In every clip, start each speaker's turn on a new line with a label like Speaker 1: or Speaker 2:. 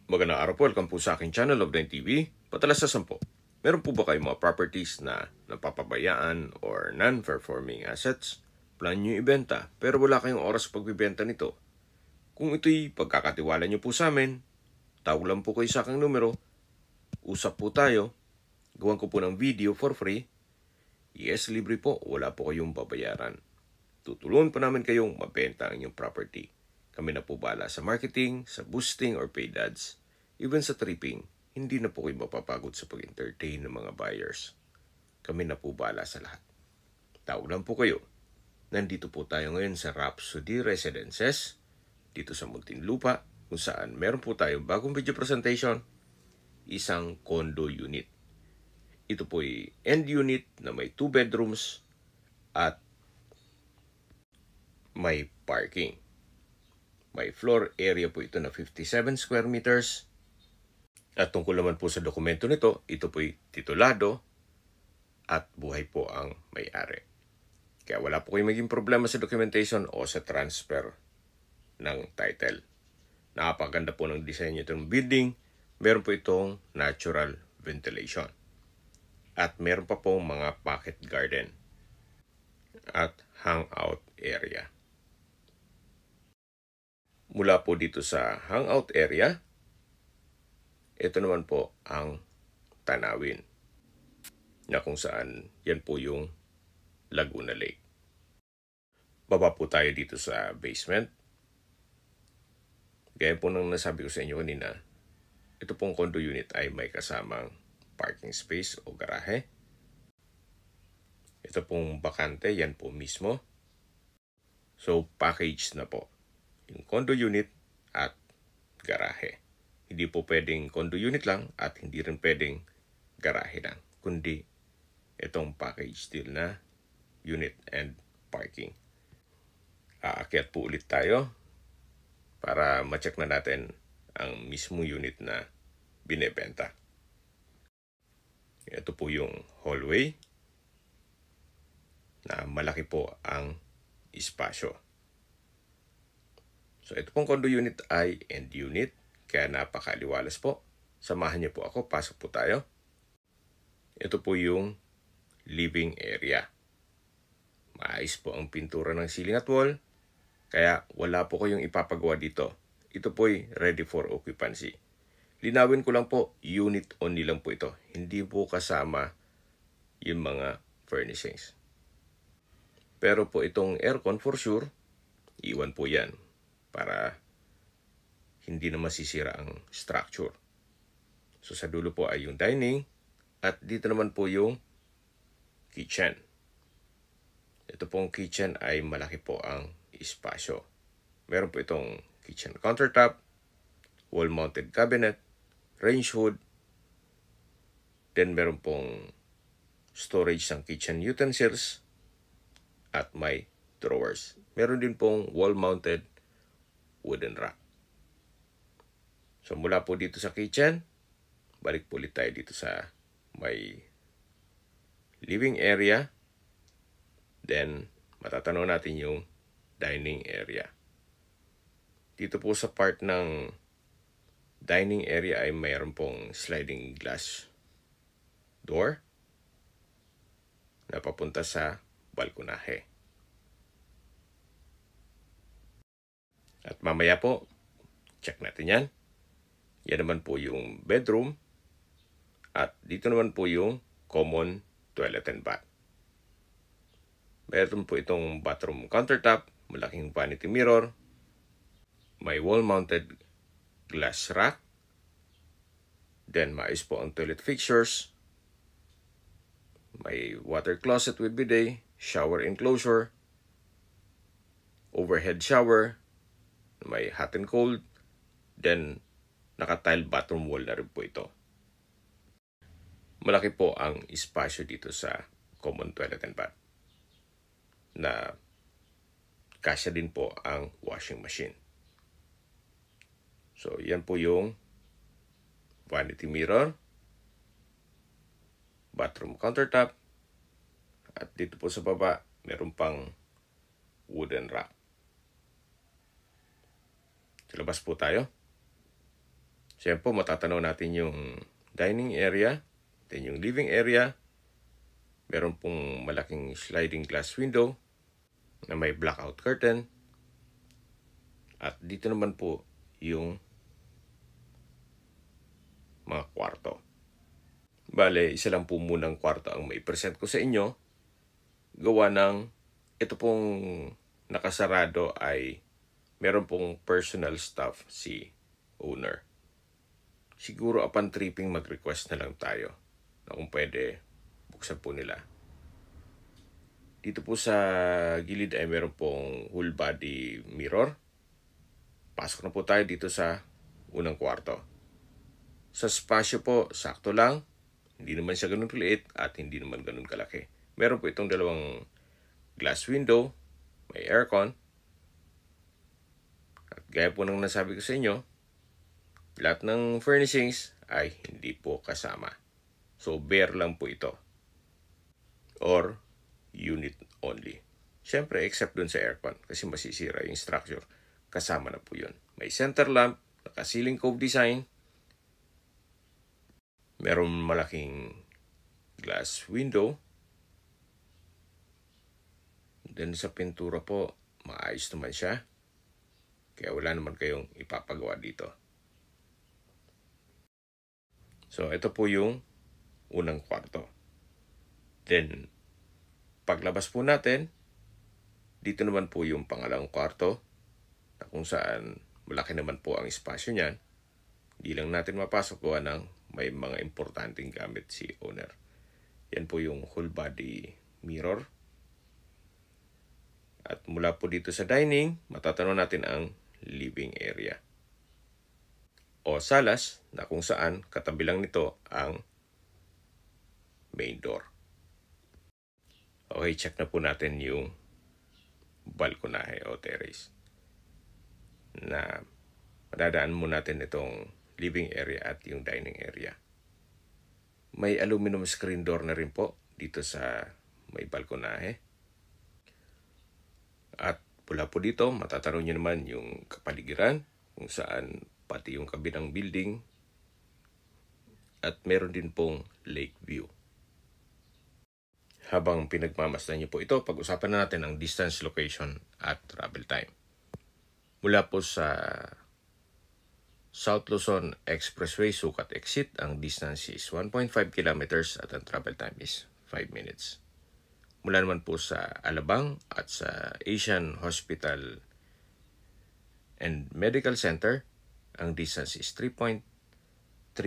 Speaker 1: Magandang araw po, welcome po sa aking channel of 9 TV, Patalas sa 10. Meron po ba kayong mga properties na napapabayaan or non-performing assets? Plan nyo ibenta pero wala kayong oras pagbibenta nito. Kung ito'y pagkakatiwala nyo po sa amin, tawag lang po kayo sa aking numero, usap po tayo, gawan ko po ng video for free. Yes, libre po, wala po kayong babayaran. Tutulungan po namin kayong mabenta ang inyong property. Kami na po bala sa marketing, sa boosting or paid ads. Even sa tripping, hindi na po kayo mapapagod sa pag-entertain ng mga buyers. Kami na po bala sa lahat. Tawag lang po kayo. Nandito po tayo ngayon sa Rhapsody Residences, dito sa Muntinlupa, kung saan meron po tayong bagong video presentation, isang condo unit. Ito po ay end unit na may 2 bedrooms at may parking. May floor area po ito na 57 square meters. At tungkol naman po sa dokumento nito, ito po'y titulado at buhay po ang may-ari. Kaya wala po kayong maging problema sa documentation o sa transfer ng title. Napakaganda po ng design itong building. Meron po itong natural ventilation. At meron pa pong mga pocket garden at hangout area. Mula po dito sa hangout area, ito naman po ang tanawin na kung saan yan po yung Laguna Lake. Baba po tayo dito sa basement. Gaya po nang nasabi ko sa inyo kanina, ito pong condo unit ay may kasamang parking space o garahe. Ito pong bakante, yan po mismo. So package na po yung condo unit at garahe. Hindi po pwedeng condo unit lang at hindi rin pwedeng garahe lang, kundi itong package deal na unit and parking. Aakyat po ulit tayo para ma-check na natin ang mismo unit na binebenta. Ito po yung hallway na malaki po ang espasyo. So ito pong condo unit ay end unit, kaya napakaliwalas po. Samahan niyo po ako, pasok po tayo. Ito po yung living area. Maayos po ang pintura ng ceiling at wall, kaya wala po kayong ipapagawa dito. Ito po ay ready for occupancy. Linawin ko lang po, unit only lang po ito. Hindi po kasama yung mga furnishings. Pero po itong aircon for sure, iwan po yan para hindi na masisira ang structure. So sa dulo po ay yung dining at dito naman po yung kitchen. Ito pong kitchen ay malaki po ang espasyo. Meron po itong kitchen countertop, wall-mounted cabinet, range hood, then meron pong storage ng kitchen utensils at may drawers. Meron din pong wall-mounted wooden rack. So mula po dito sa kitchen, balik po ulit tayo dito sa may living area. Then matatanaw natin yung dining area. Dito po sa part ng dining area ay mayroon pong sliding glass door na papunta sa balkonahe. At mamaya po, check natin yan. Yan naman po yung bedroom. At dito naman po yung common toilet and bath. Meron po itong bathroom countertop, malaking vanity mirror, may wall-mounted glass rack, then maayos po ang toilet fixtures, may water closet with bidet, shower enclosure, overhead shower, may hot and cold, then naka-tile bathroom wall na rin po ito. Malaki po ang espasyo dito sa common toilet and bath na kasya din po ang washing machine. So yan po yung vanity mirror, bathroom countertop, at dito po sa baba meron pang wooden rack. Sa labas po tayo. Siyempre, matatanaw natin yung dining area, then yung living area. Meron pong malaking sliding glass window na may blackout curtain. At dito naman po yung mga kwarto. Bale, isa lang po munang kwarto ang may present ko sa inyo. Gawa ng ito pong nakasarado ay meron pong personal staff si owner. Siguro upon tripping mag-request na lang tayo na kung pwede buksan po nila. Dito po sa gilid ay meron pong whole body mirror. Pasok na po tayo dito sa unang kwarto. Sa spasyo po, sakto lang. Hindi naman siya ganun kaliit at hindi naman ganun kalaki. Meron po itong dalawang glass window, may aircon. At gaya po ng nasabi ko sa inyo, lahat ng furnishings ay hindi po kasama. So, bare lang po ito. Or, unit only. Siyempre, except dun sa aircon kasi masisira yung structure. Kasama na po yun. May center lamp, naka-ceiling cove design. Meron malaking glass window. Then sa pintura po, maayos naman siya. Kaya wala naman kayong ipapagawa dito. So, ito po yung unang kwarto. Then, paglabas po natin, dito naman po yung pangalawang kwarto na kung saan malaki naman po ang espasyo niyan. Hindi lang natin mapasok gawa ng may mga importanteng gamit si owner. Yan po yung whole body mirror. At mula po dito sa dining, matatanaw natin ang living area. O salas na kung saan katabi lang nito ang main door. Okay, check na po natin yung balkonahe o terrace. Na madadaan mo natin itong living area at yung dining area. May aluminum screen door na rin po dito sa may balkonahe. At mula po dito, matatanaw nyo naman yung kapaligiran kung saan pati yung kabilang building at meron din pong lake view. Habang pinagmamasdan nyo po ito, pag-usapan na natin ang distance, location at travel time. Mula po sa South Luzon Expressway Sukat Exit, ang distance is 1.5 kilometers at ang travel time is 5 minutes. Mula naman po sa Alabang at sa Asian Hospital and Medical Center, ang distance is 3.3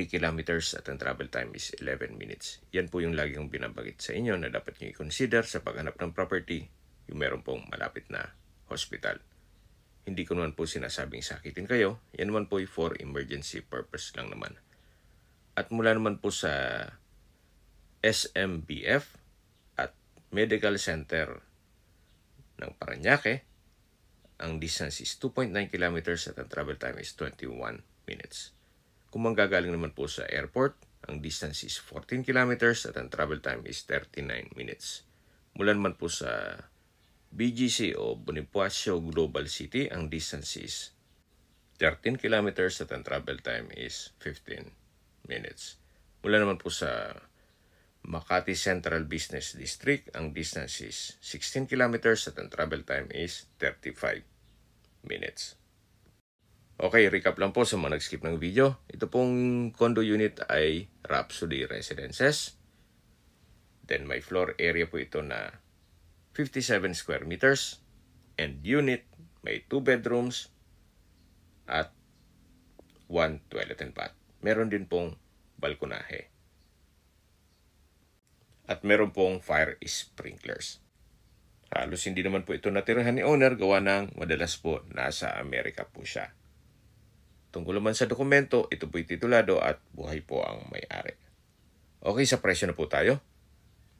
Speaker 1: kilometers at ang travel time is 11 minutes. Yan po yung lagi kong binabagit sa inyo na dapat nyo i-consider sa paghanap ng property, yung meron pong malapit na hospital. Hindi ko naman po sinasabing sakitin kayo. Yan naman po for emergency purpose lang naman. At mula naman po sa SMBF at Medical Center ng Parañaque, ang distance is 2.9 kilometers at ang travel time is 21 minutes. Kung manggagaling naman po sa airport, ang distance is 14 kilometers at ang travel time is 39 minutes. Mula naman po sa BGC o Bonifacio Global City, ang distance is 13 kilometers at ang travel time is 15 minutes. Mula naman po sa Makati Central Business District, ang distance is 16 kilometers at ang travel time is 35 minutes. Okay, recap lang po sa mga nag-skip ng video. Ito pong condo unit ay Rhapsody Residences. Then may floor area po ito na 57 square meters. And unit, may 2 bedrooms at 1 toilet and bath. Meron din pong balkonahe. At meron pong fire sprinklers. Halos hindi naman po ito natirahan ni owner gawa ng madalas po nasa Amerika po siya. Tungkol naman sa dokumento, ito po'y titulado at buhay po ang may-ari. Okay, sa presyo na po tayo.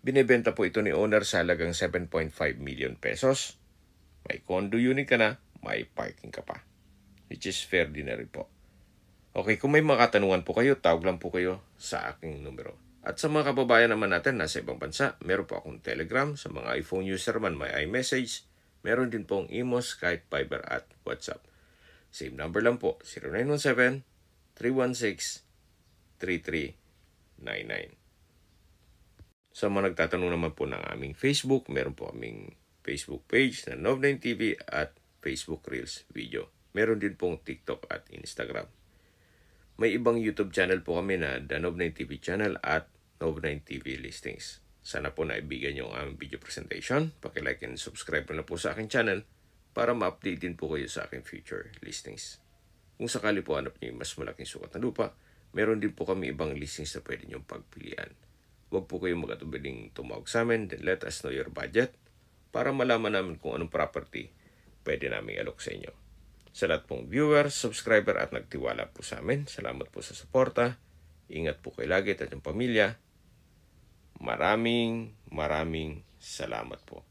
Speaker 1: Binibenta po ito ni owner sa halagang 7.5 million pesos. May condo unit ka na, may parking ka pa. Which is fair din na rin po. Okay, kung may mga katanungan po kayo, tawag lang po kayo sa aking numero. At sa mga kababayan naman natin nasa ibang bansa, meron po akong Telegram. Sa mga iPhone user man, may iMessage. Meron din pong Imo, Skype, Viber at WhatsApp. Same number lang po, 0917-316-3399. Sa mga nagtatanong naman po ng aming Facebook, meron po kaming Facebook page na Nov9 TV at Facebook Reels video. Meron din pong TikTok at Instagram. May ibang YouTube channel po kami na The Nov9 TV channel at Nov9 TV Listings. Sana po naibigan nyo ang aming video presentation. Paki-like and subscribe na po sa aking channel para ma-update din po kayo sa aking future listings. Kung sakali po hanap nyo yung mas malaking sukat na lupa, meron din po kami ibang listings na pwede nyong pagpilian. Huwag po kayong mag-atubiling tumawag sa amin, then let us know your budget para malaman namin kung anong property pwede namin alok sa inyo. Sa lahat pong viewers, subscriber at nagtiwala po sa amin, salamat po sa suporta. Ingat po kayo lagi at yung pamilya. Maraming salamat po.